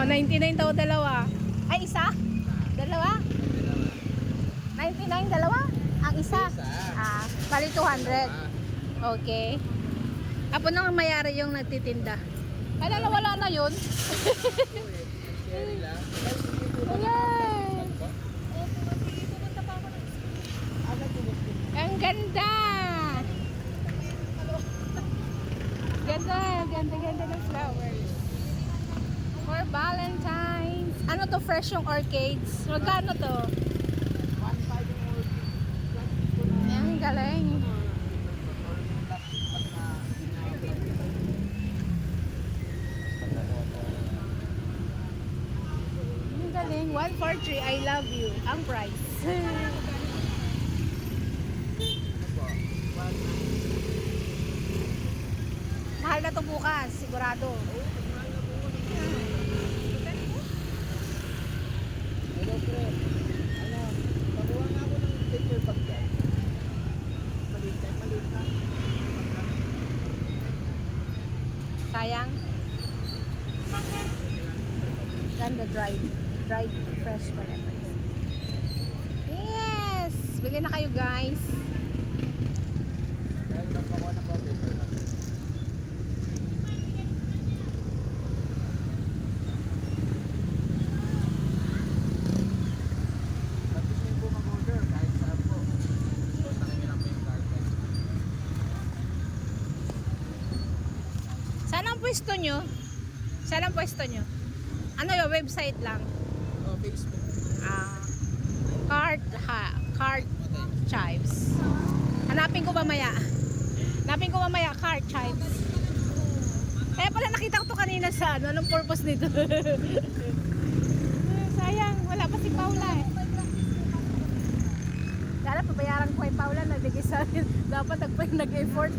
99 daw dalawa. Ay, isa? Dalawa? 99 dalawa? Ang isa? Bali 200. Okay. Apo nang mayari yung nagtitinda. Kaya wala na yun. Ayan. Ang ganda. Ganda ng flowers. For Valentine's. Ano to, fresh yung orchids? Magkano to? 1.5 yung orchids. Ang galing. Ang galing. 143, I love you. Ang price. Mahal na to bukas, sigurado. Hello, pre. Ano, nakuha nga ako ng picture bag dyan. Maliit na. Sayang. Ganda, dried fresh pala. Yes! Bili na kayo, guys. Dahil nakuha na ba paper bag? Tapos yung po mag-order kahit saan po. Basta kami lang po yung garden. Saan ang pwesto nyo? Saan ang pwesto nyo? Ano yung website lang? Oh, Facebook. Cart Chives. Hanapin ko mamaya. Cart Chives. Kaya pala nakita ko to kanina sa ano, anong purpose nito? Sayang, wala pa si Paula eh. Kaya pabayaran ko kay Paula, nagbigay sa akin. Dapat nag-effort.